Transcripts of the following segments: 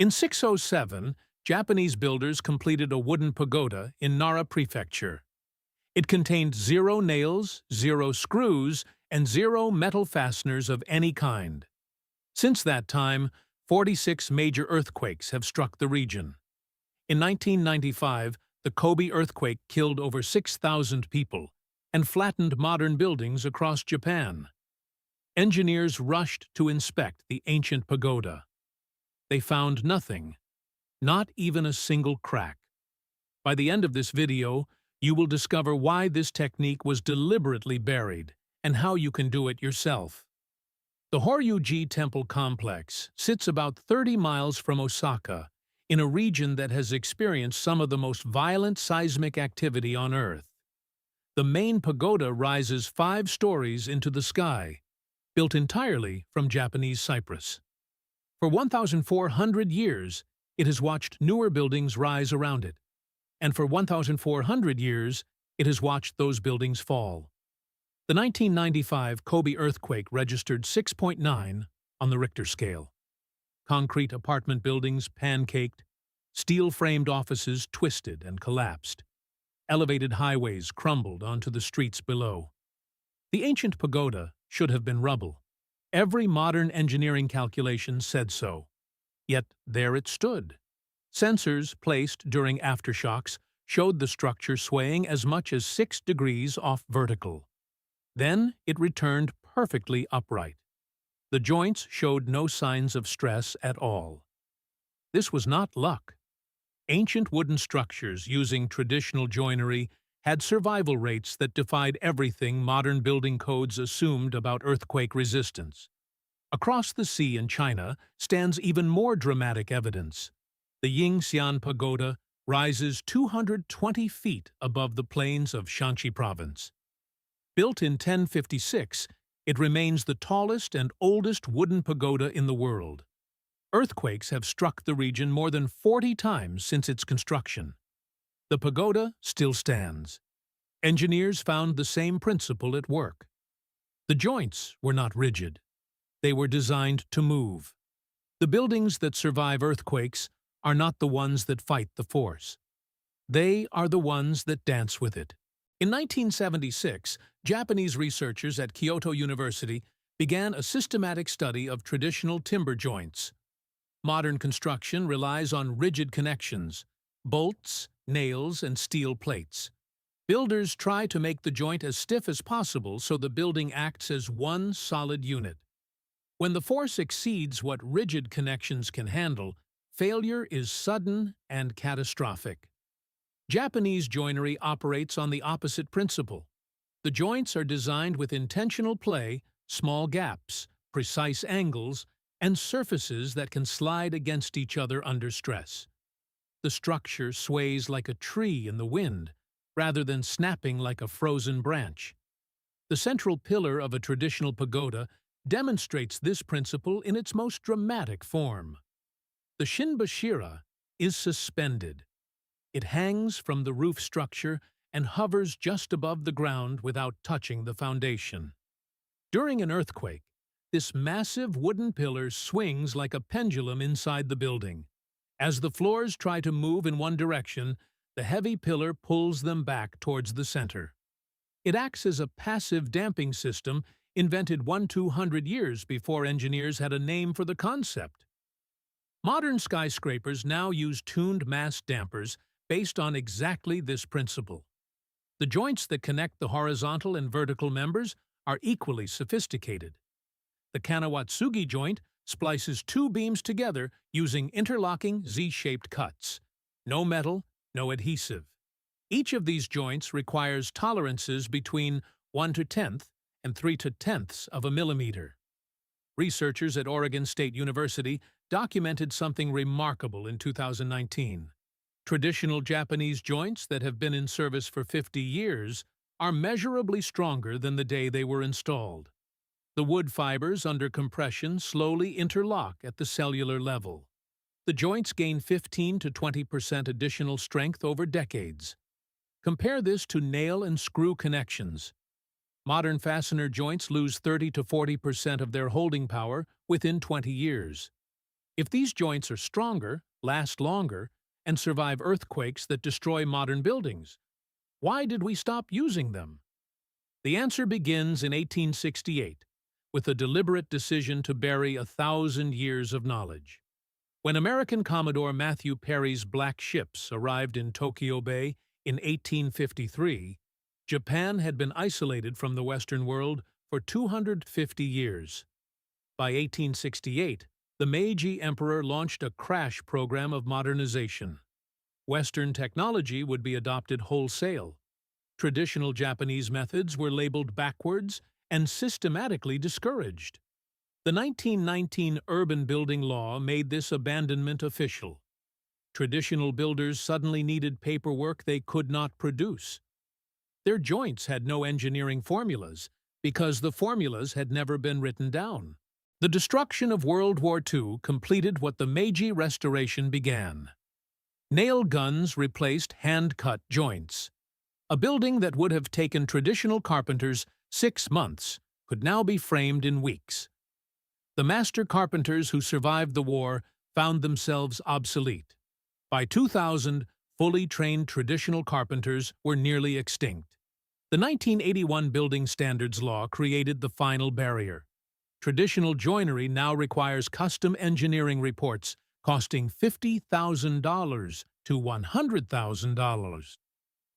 In 607, Japanese builders completed a wooden pagoda in Nara Prefecture. It contained 0 nails, 0 screws, and 0 metal fasteners of any kind. Since that time, 46 major earthquakes have struck the region. In 1995, the Kobe earthquake killed over 6,000 people and flattened modern buildings across Japan. Engineers rushed to inspect the ancient pagoda. They found nothing, not even a single crack. By the end of this video, you will discover why this technique was deliberately buried and how you can do it yourself. The Horyuji Temple Complex sits about 30 miles from Osaka, in a region that has experienced some of the most violent seismic activity on Earth. The main pagoda rises 5 stories into the sky, built entirely from Japanese cypress. For 1,400 years, it has watched newer buildings rise around it, and for 1,400 years, it has watched those buildings fall. The 1995 Kobe earthquake registered 6.9 on the Richter scale. Concrete apartment buildings pancaked, steel-framed offices twisted and collapsed. Elevated highways crumbled onto the streets below. The ancient pagoda should have been rubble. Every modern engineering calculation said so. Yet there it stood. Sensors placed during aftershocks showed the structure swaying as much as 6 degrees off vertical. Then it returned perfectly upright. The joints showed no signs of stress at all. This was not luck. Ancient wooden structures using traditional joinery had survival rates that defied everything modern building codes assumed about earthquake resistance. Across the sea in China stands even more dramatic evidence. The Yingxian Pagoda rises 220 feet above the plains of Shanxi Province. Built in 1056, it remains the tallest and oldest wooden pagoda in the world. Earthquakes have struck the region more than 40 times since its construction. The pagoda still stands. Engineers found the same principle at work. The joints were not rigid. They were designed to move. The buildings that survive earthquakes are not the ones that fight the force. They are the ones that dance with it. In 1976, Japanese researchers at Kyoto University began a systematic study of traditional timber joints. Modern construction relies on rigid connections, bolts, nails, and steel plates. Builders try to make the joint as stiff as possible so the building acts as one solid unit. When the force exceeds what rigid connections can handle, failure is sudden and catastrophic. Japanese joinery operates on the opposite principle. The joints are designed with intentional play, small gaps, precise angles, and surfaces that can slide against each other under stress. The structure sways like a tree in the wind, rather than snapping like a frozen branch. The central pillar of a traditional pagoda demonstrates this principle in its most dramatic form. The Shinbashira is suspended. It hangs from the roof structure and hovers just above the ground without touching the foundation. During an earthquake, this massive wooden pillar swings like a pendulum inside the building. As the floors try to move in one direction, the heavy pillar pulls them back towards the center. It acts as a passive damping system invented 200 years before engineers had a name for the concept. Modern skyscrapers now use tuned mass dampers based on exactly this principle. The joints that connect the horizontal and vertical members are equally sophisticated. The Kanawatsugi joint splices 2 beams together using interlocking Z-shaped cuts. No metal, no adhesive. Each of these joints requires tolerances between 1/10 and 3/10 of a millimeter. Researchers at Oregon State University documented something remarkable in 2019. Traditional Japanese joints that have been in service for 50 years are measurably stronger than the day they were installed. The wood fibers under compression slowly interlock at the cellular level. The joints gain 15 to 20% additional strength over decades. Compare this to nail and screw connections. Modern fastener joints lose 30 to 40% of their holding power within 20 years. If these joints are stronger, last longer, and survive earthquakes that destroy modern buildings, why did we stop using them? The answer begins in 1868, with a deliberate decision to bury 1,000 years of knowledge. When American Commodore Matthew Perry's black ships arrived in Tokyo Bay in 1853, Japan had been isolated from the Western world for 250 years. By 1868, the Meiji Emperor launched a crash program of modernization. Western technology would be adopted wholesale. Traditional Japanese methods were labeled backwards and systematically discouraged. The 1919 Urban Building Law made this abandonment official. Traditional builders suddenly needed paperwork they could not produce. Their joints had no engineering formulas because the formulas had never been written down. The destruction of World War II completed what the Meiji Restoration began. Nail guns replaced hand-cut joints. A building that would have taken traditional carpenters 6 months could now be framed in weeks. The master carpenters who survived the war found themselves obsolete. By 2000, fully trained traditional carpenters were nearly extinct. The 1981 Building Standards Law created the final barrier. Traditional joinery now requires custom engineering reports costing $50,000 to $100,000.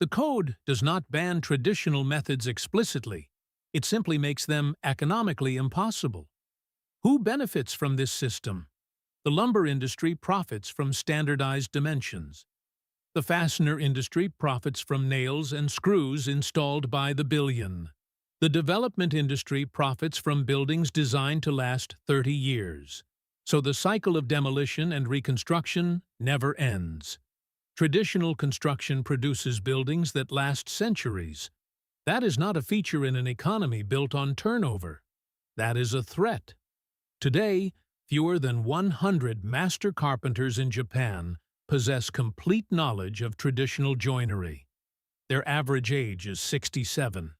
The code does not ban traditional methods explicitly. It simply makes them economically impossible. Who benefits from this system? The lumber industry profits from standardized dimensions. The fastener industry profits from nails and screws installed by the billion. The development industry profits from buildings designed to last 30 years. So the cycle of demolition and reconstruction never ends. Traditional construction produces buildings that last centuries. That is not a feature in an economy built on turnover. That is a threat. Today, fewer than 100 master carpenters in Japan possess complete knowledge of traditional joinery. Their average age is 67.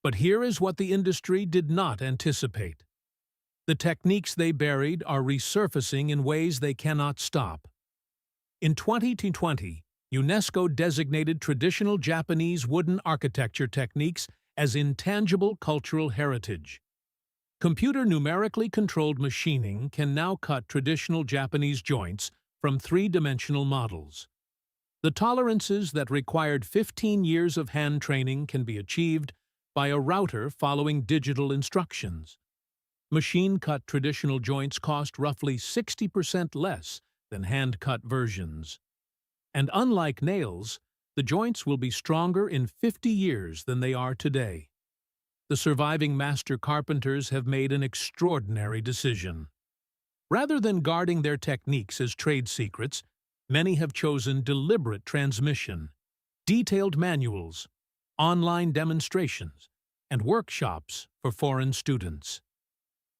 But here is what the industry did not anticipate. The techniques they buried are resurfacing in ways they cannot stop. In 2020, UNESCO designated traditional Japanese wooden architecture techniques as intangible cultural heritage. Computer numerically controlled machining can now cut traditional Japanese joints from three-dimensional models. The tolerances that required 15 years of hand training can be achieved by a router following digital instructions. Machine-cut traditional joints cost roughly 60% less than hand-cut versions. And unlike nails, the joints will be stronger in 50 years than they are today. The surviving master carpenters have made an extraordinary decision. Rather than guarding their techniques as trade secrets, many have chosen deliberate transmission, detailed manuals, online demonstrations, and workshops for foreign students.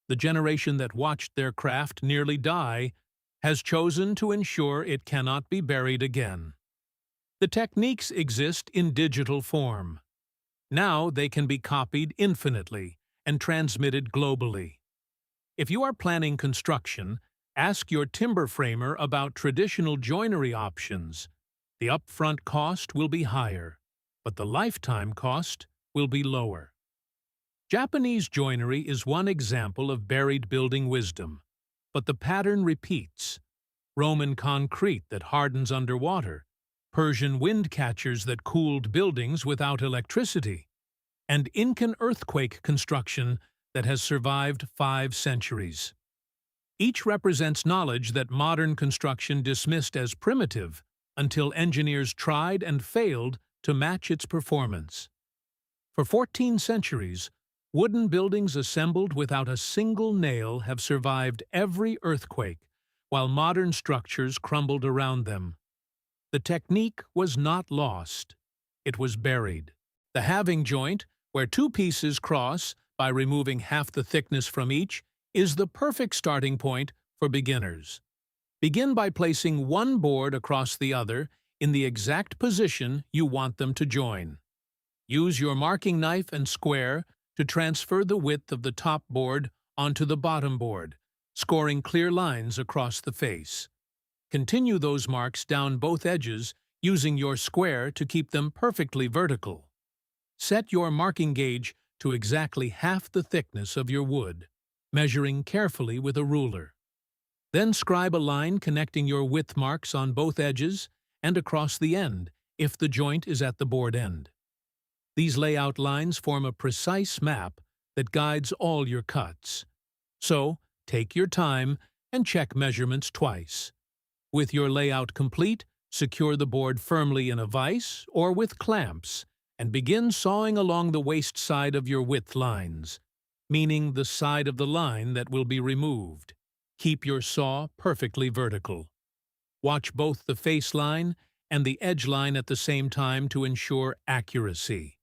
The generation that watched their craft nearly die has chosen to ensure it cannot be buried again. The techniques exist in digital form. Now they can be copied infinitely and transmitted globally. If you are planning construction, ask your timber framer about traditional joinery options. The upfront cost will be higher, but the lifetime cost will be lower. Japanese joinery is one example of buried building wisdom, but the pattern repeats. Roman concrete that hardens underwater, Persian wind catchers that cooled buildings without electricity, and Incan earthquake construction that has survived 5 centuries. Each represents knowledge that modern construction dismissed as primitive until engineers tried and failed to match its performance. For 14 centuries, wooden buildings assembled without a single nail have survived every earthquake, while modern structures crumbled around them. The technique was not lost. It was buried. The halving joint, where 2 pieces cross by removing half the thickness from each, is the perfect starting point for beginners. Begin by placing one board across the other in the exact position you want them to join. Use your marking knife and square to transfer the width of the top board onto the bottom board, scoring clear lines across the face. Continue those marks down both edges, using your square to keep them perfectly vertical. Set your marking gauge to exactly half the thickness of your wood, measuring carefully with a ruler. Then scribe a line connecting your width marks on both edges and across the end, if the joint is at the board end. These layout lines form a precise map that guides all your cuts. So, take your time and check measurements twice. With your layout complete, secure the board firmly in a vise or with clamps, and begin sawing along the waist side of your width lines, meaning the side of the line that will be removed. Keep your saw perfectly vertical. Watch both the face line and the edge line at the same time to ensure accuracy.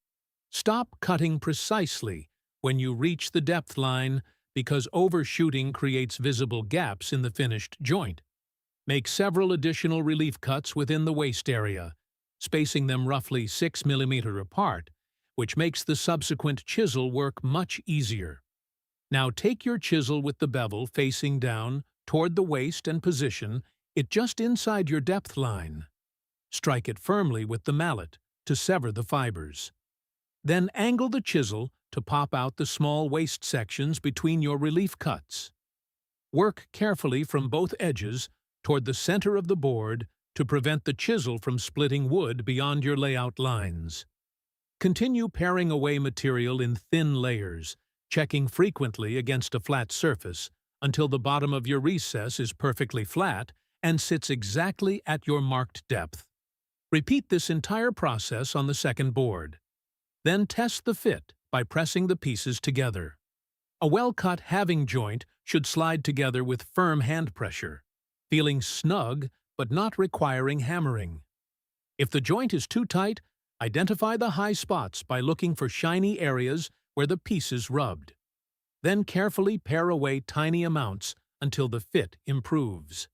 Stop cutting precisely when you reach the depth line because overshooting creates visible gaps in the finished joint. Make several additional relief cuts within the waist area, spacing them roughly 6 mm apart, which makes the subsequent chisel work much easier. Now take your chisel with the bevel facing down toward the waist and position it just inside your depth line. Strike it firmly with the mallet to sever the fibers. Then angle the chisel to pop out the small waist sections between your relief cuts. Work carefully from both edges toward the center of the board to prevent the chisel from splitting wood beyond your layout lines. Continue paring away material in thin layers, checking frequently against a flat surface until the bottom of your recess is perfectly flat and sits exactly at your marked depth. Repeat this entire process on the second board. Then test the fit by pressing the pieces together. A well-cut halving joint should slide together with firm hand pressure, feeling snug but not requiring hammering. If the joint is too tight, identify the high spots by looking for shiny areas where the pieces rubbed. Then carefully pare away tiny amounts until the fit improves.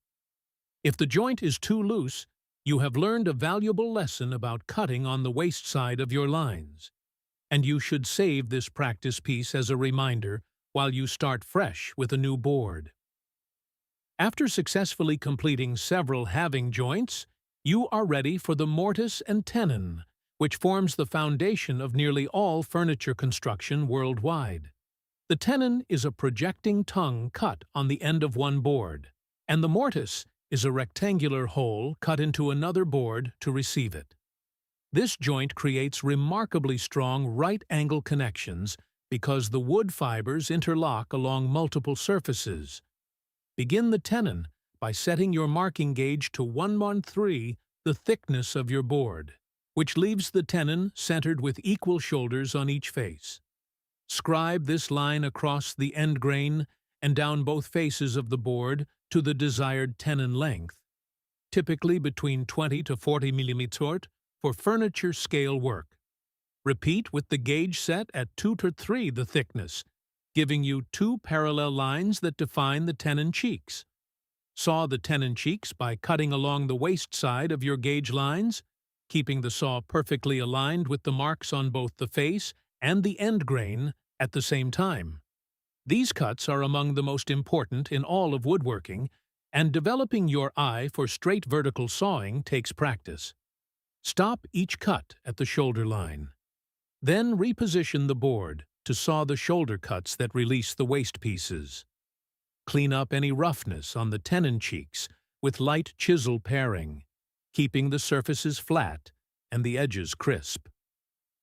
If the joint is too loose, you have learned a valuable lesson about cutting on the waist side of your lines, and you should save this practice piece as a reminder while you start fresh with a new board. After successfully completing several halving joints, you are ready for the mortise and tenon, which forms the foundation of nearly all furniture construction worldwide. The tenon is a projecting tongue cut on the end of one board, and the mortise is a rectangular hole cut into another board to receive it. This joint creates remarkably strong right-angle connections because the wood fibers interlock along multiple surfaces. Begin the tenon by setting your marking gauge to 1/3 the thickness of your board, which leaves the tenon centered with equal shoulders on each face. Scribe this line across the end grain and down both faces of the board to the desired tenon length, typically between 20 to 40 mm for furniture scale work. Repeat with the gauge set at 2 to 3 the thickness, giving you 2 parallel lines that define the tenon cheeks. Saw the tenon cheeks by cutting along the waist side of your gauge lines, keeping the saw perfectly aligned with the marks on both the face and the end grain at the same time. These cuts are among the most important in all of woodworking, and developing your eye for straight vertical sawing takes practice. Stop each cut at the shoulder line. Then reposition the board to saw the shoulder cuts that release the waist pieces. Clean up any roughness on the tenon cheeks with light chisel paring, keeping the surfaces flat and the edges crisp.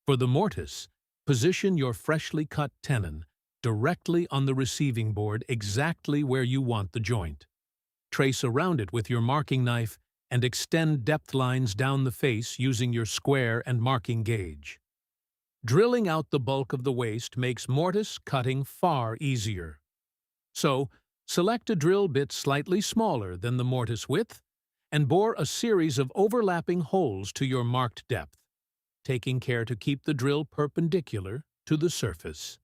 For the mortise, position your freshly cut tenon directly on the receiving board exactly where you want the joint. Trace around it with your marking knife and extend depth lines down the face using your square and marking gauge. Drilling out the bulk of the waist makes mortise cutting far easier. So, select a drill bit slightly smaller than the mortise width and bore a series of overlapping holes to your marked depth, taking care to keep the drill perpendicular to the surface.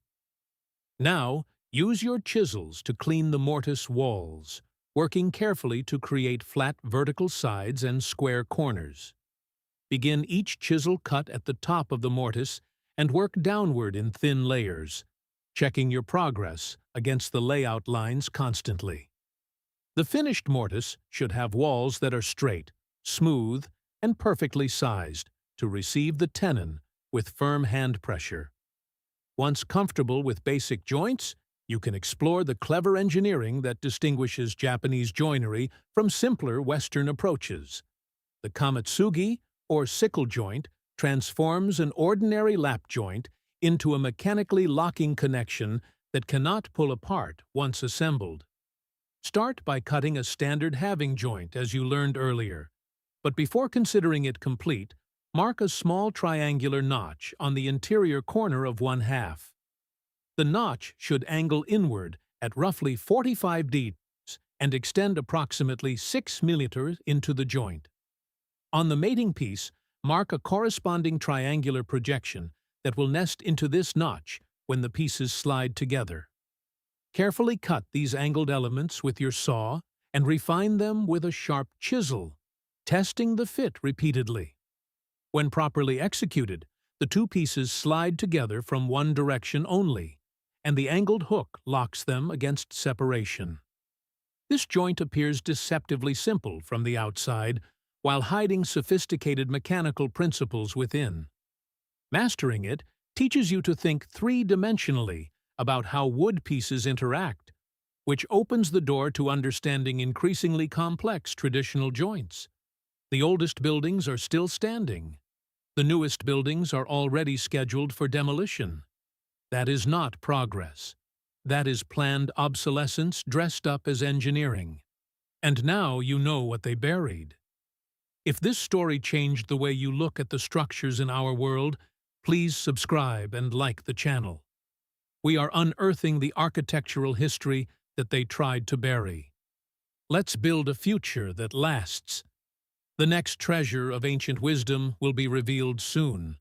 Now, use your chisels to clean the mortise walls, working carefully to create flat vertical sides and square corners. Begin each chisel cut at the top of the mortise and work downward in thin layers, checking your progress against the layout lines constantly. The finished mortise should have walls that are straight, smooth, and perfectly sized to receive the tenon with firm hand pressure. Once comfortable with basic joints, you can explore the clever engineering that distinguishes Japanese joinery from simpler Western approaches. The kamitsugi, or sickle joint, transforms an ordinary lap joint into a mechanically locking connection that cannot pull apart once assembled. Start by cutting a standard halving joint as you learned earlier, but before considering it complete, mark a small triangular notch on the interior corner of one half. The notch should angle inward at roughly 45 degrees and extend approximately 6 mm into the joint. On the mating piece, mark a corresponding triangular projection that will nest into this notch when the pieces slide together. Carefully cut these angled elements with your saw and refine them with a sharp chisel, testing the fit repeatedly. When properly executed, the two pieces slide together from one direction only, and the angled hook locks them against separation. This joint appears deceptively simple from the outside, while hiding sophisticated mechanical principles within. Mastering it teaches you to think three-dimensionally about how wood pieces interact, which opens the door to understanding increasingly complex traditional joints. The oldest buildings are still standing. The newest buildings are already scheduled for demolition. That is not progress. That is planned obsolescence dressed up as engineering. And now you know what they buried. If this story changed the way you look at the structures in our world, please subscribe and like the channel. We are unearthing the architectural history that they tried to bury. Let's build a future that lasts. The next treasure of ancient wisdom will be revealed soon.